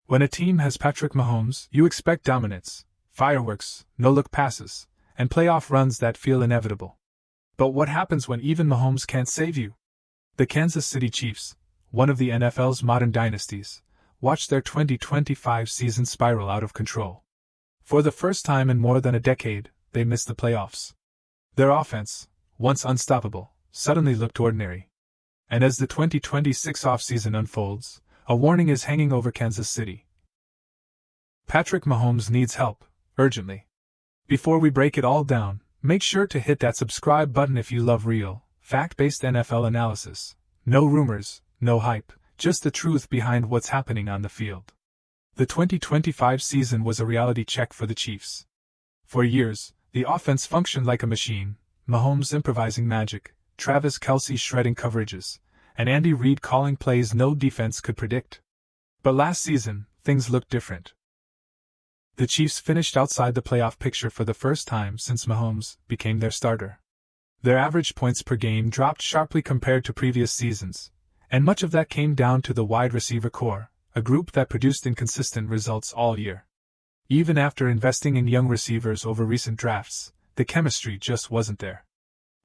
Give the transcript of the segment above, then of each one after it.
When a team has Patrick Mahomes, you expect dominance, fireworks, no-look passes, and playoff runs that feel inevitable. But what happens when even Mahomes can't save you? The Kansas City Chiefs, one of the NFL's modern dynasties, watched their 2025 season spiral out of control. For the first time in more than a decade, they missed the playoffs. Their offense, once unstoppable, suddenly looked ordinary. And as the 2026 offseason unfolds, a warning is hanging over Kansas City. Patrick Mahomes needs help, urgently. Before we break it all down, make sure to hit that subscribe button if you love real, fact-based NFL analysis. No rumors, no hype, just the truth behind what's happening on the field. The 2025 season was a reality check for the Chiefs. For years, the offense functioned like a machine, Mahomes improvising magic, Travis Kelce shredding coverages, and Andy Reid calling plays no defense could predict. But last season, things looked different. The Chiefs finished outside the playoff picture for the first time since Mahomes became their starter. Their average points per game dropped sharply compared to previous seasons, and much of that came down to the wide receiver core, a group that produced inconsistent results all year. Even after investing in young receivers over recent drafts, the chemistry just wasn't there.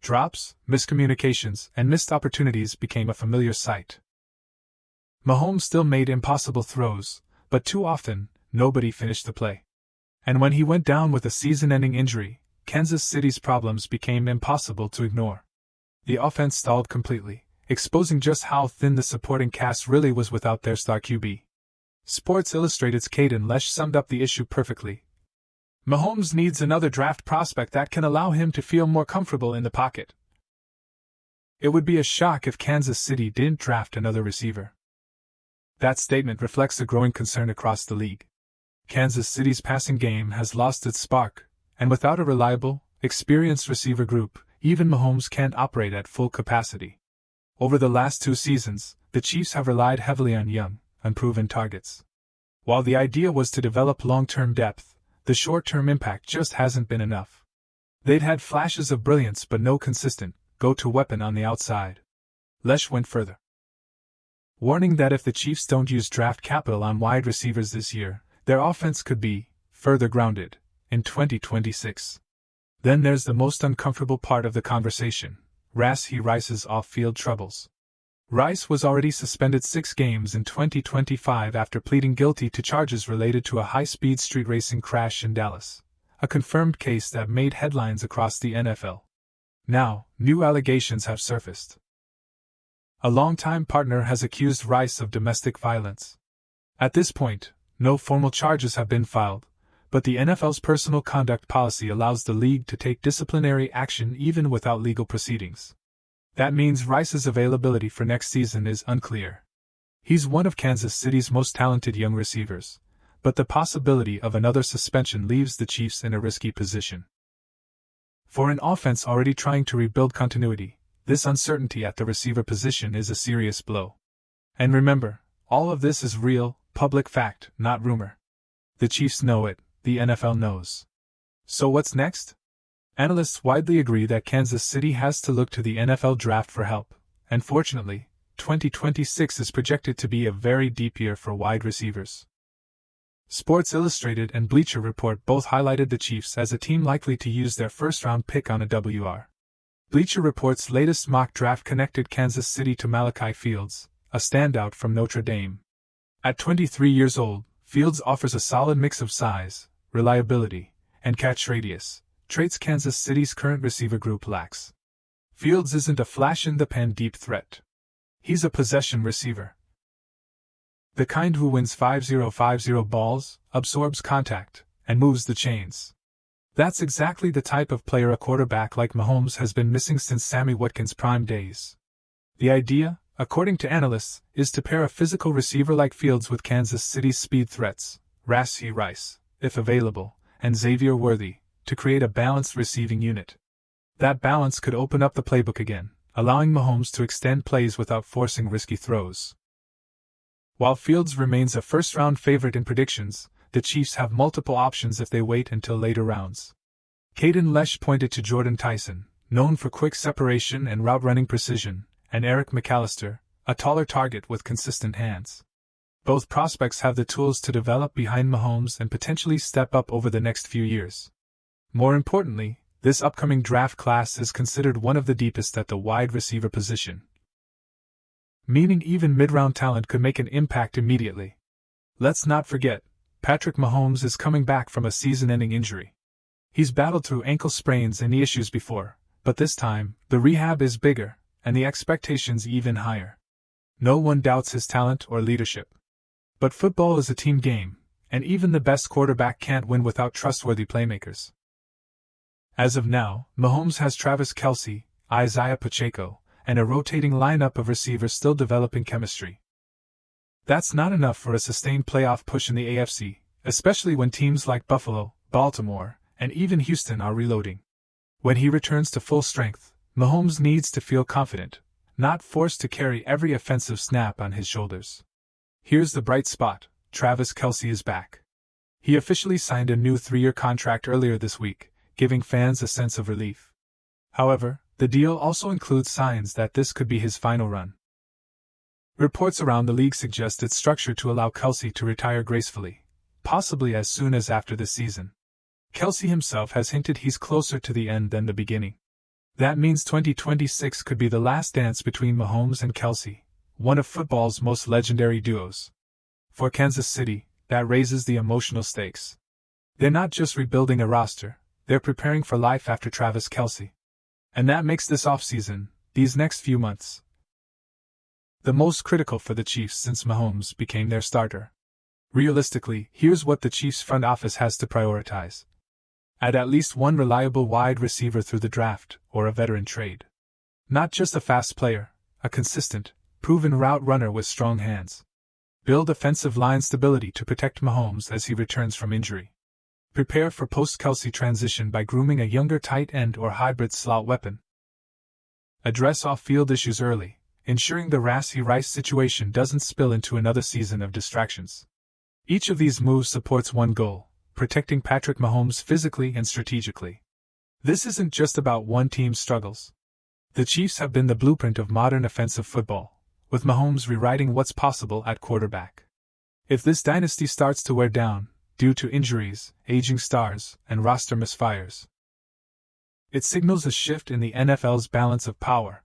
Drops, miscommunications, and missed opportunities became a familiar sight. Mahomes still made impossible throws, but too often, nobody finished the play. And when he went down with a season-ending injury, Kansas City's problems became impossible to ignore. The offense stalled completely, exposing just how thin the supporting cast really was without their star QB. Sports Illustrated's Caden Lesh summed up the issue perfectly. Mahomes needs another draft prospect that can allow him to feel more comfortable in the pocket. It would be a shock if Kansas City didn't draft another receiver. That statement reflects a growing concern across the league. Kansas City's passing game has lost its spark, and without a reliable, experienced receiver group, even Mahomes can't operate at full capacity. Over the last 2 seasons, the Chiefs have relied heavily on young, unproven targets. While the idea was to develop long-term depth, the short-term impact just hasn't been enough. They'd had flashes of brilliance but no consistent, go-to weapon on the outside. Lesh went further, warning that if the Chiefs don't use draft capital on wide receivers this year, their offense could be further grounded in 2026. Then there's the most uncomfortable part of the conversation, Rashee Rice's off-field troubles. Rice was already suspended 6 games in 2025 after pleading guilty to charges related to a high-speed street racing crash in Dallas, a confirmed case that made headlines across the NFL. Now, new allegations have surfaced. A longtime partner has accused Rice of domestic violence. At this point, no formal charges have been filed, but the NFL's personal conduct policy allows the league to take disciplinary action even without legal proceedings. That means Rice's availability for next season is unclear. He's one of Kansas City's most talented young receivers, but the possibility of another suspension leaves the Chiefs in a risky position. For an offense already trying to rebuild continuity, this uncertainty at the receiver position is a serious blow. And remember, all of this is real, public fact, not rumor. The Chiefs know it, the NFL knows. So what's next? Analysts widely agree that Kansas City has to look to the NFL draft for help, and fortunately, 2026 is projected to be a very deep year for wide receivers. Sports Illustrated and Bleacher Report both highlighted the Chiefs as a team likely to use their first-round pick on a WR. Bleacher Report's latest mock draft connected Kansas City to Malachi Fields, a standout from Notre Dame. At 23 years old, Fields offers a solid mix of size, reliability, and catch radius, traits Kansas City's current receiver group lacks. Fields isn't a flash-in-the-pan deep threat. He's a possession receiver. The kind who wins 5-0-5-0 balls, absorbs contact, and moves the chains. That's exactly the type of player a quarterback like Mahomes has been missing since Sammy Watkins' prime days. The idea, according to analysts, is to pair a physical receiver like Fields with Kansas City's speed threats, Rashee Rice, if available, and Xavier Worthy, to create a balanced receiving unit. That balance could open up the playbook again, allowing Mahomes to extend plays without forcing risky throws. While Fields remains a first-round favorite in predictions, the Chiefs have multiple options if they wait until later rounds. Caden Lesh pointed to Jordan Tyson, known for quick separation and route-running precision, and Eric McAllister, a taller target with consistent hands. Both prospects have the tools to develop behind Mahomes and potentially step up over the next few years. More importantly, this upcoming draft class is considered one of the deepest at the wide receiver position, meaning even mid-round talent could make an impact immediately. Let's not forget, Patrick Mahomes is coming back from a season-ending injury. He's battled through ankle sprains and knee issues before, but this time, the rehab is bigger, and the expectations even higher. No one doubts his talent or leadership. But football is a team game, and even the best quarterback can't win without trustworthy playmakers. As of now, Mahomes has Travis Kelce, Isaiah Pacheco, and a rotating lineup of receivers still developing chemistry. That's not enough for a sustained playoff push in the AFC, especially when teams like Buffalo, Baltimore, and even Houston are reloading. When he returns to full strength, Mahomes needs to feel confident, not forced to carry every offensive snap on his shoulders. Here's the bright spot: Travis Kelce is back. He officially signed a new 3-year contract earlier this week, giving fans a sense of relief. However, the deal also includes signs that this could be his final run. Reports around the league suggest it's structured to allow Kelce to retire gracefully, possibly as soon as after this season. Kelce himself has hinted he's closer to the end than the beginning. That means 2026 could be the last dance between Mahomes and Kelce, one of football's most legendary duos. For Kansas City, that raises the emotional stakes. They're not just rebuilding a roster, they're preparing for life after Travis Kelce. And that makes this offseason, these next few months, the most critical for the Chiefs since Mahomes became their starter. Realistically, here's what the Chiefs front office has to prioritize. Add at least one reliable wide receiver through the draft, or a veteran trade. Not just a fast player, a consistent, proven route runner with strong hands. Build offensive line stability to protect Mahomes as he returns from injury. Prepare for post-Kelce transition by grooming a younger tight end or hybrid slot weapon. Address off-field issues early, ensuring the Rashee Rice situation doesn't spill into another season of distractions. Each of these moves supports one goal: protecting Patrick Mahomes physically and strategically. This isn't just about one team's struggles. The Chiefs have been the blueprint of modern offensive football, with Mahomes rewriting what's possible at quarterback. If this dynasty starts to wear down, due to injuries, aging stars, and roster misfires, it signals a shift in the NFL's balance of power.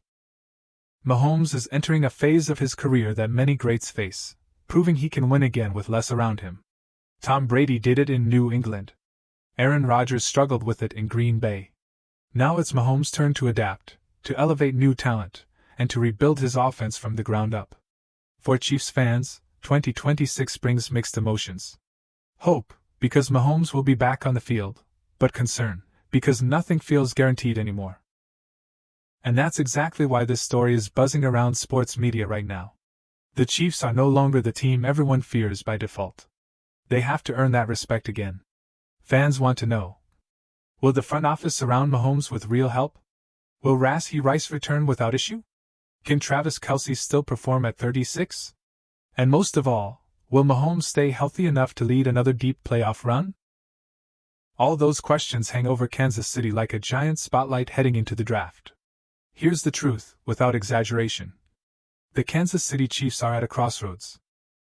Mahomes is entering a phase of his career that many greats face, proving he can win again with less around him. Tom Brady did it in New England. Aaron Rodgers struggled with it in Green Bay. Now it's Mahomes' turn to adapt, to elevate new talent, and to rebuild his offense from the ground up. For Chiefs fans, 2026 brings mixed emotions. Hope, because Mahomes will be back on the field, but concern, because nothing feels guaranteed anymore. And that's exactly why this story is buzzing around sports media right now. The Chiefs are no longer the team everyone fears by default. They have to earn that respect again. Fans want to know: will the front office surround Mahomes with real help? Will Rashee Rice return without issue? Can Travis Kelce still perform at 36? And most of all, will Mahomes stay healthy enough to lead another deep playoff run? All those questions hang over Kansas City like a giant spotlight heading into the draft. Here's the truth, without exaggeration. The Kansas City Chiefs are at a crossroads.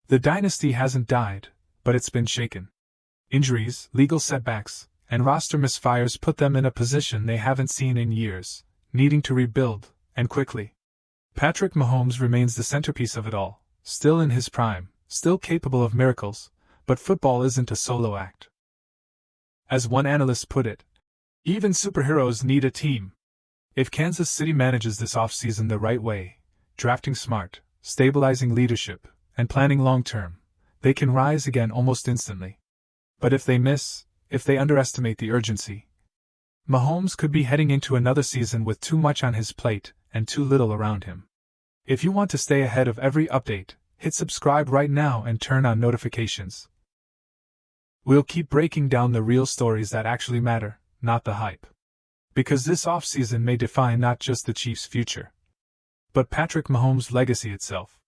The dynasty hasn't died, but it's been shaken. Injuries, legal setbacks, and roster misfires put them in a position they haven't seen in years, needing to rebuild, and quickly. Patrick Mahomes remains the centerpiece of it all, still in his prime, still capable of miracles, but football isn't a solo act. As one analyst put it, even superheroes need a team. If Kansas City manages this offseason the right way, drafting smart, stabilizing leadership, and planning long-term, they can rise again almost instantly. But if they miss, if they underestimate the urgency, Mahomes could be heading into another season with too much on his plate and too little around him. If you want to stay ahead of every update, hit subscribe right now and turn on notifications. We'll keep breaking down the real stories that actually matter, not the hype. Because this offseason may define not just the Chiefs' future, but Patrick Mahomes' legacy itself.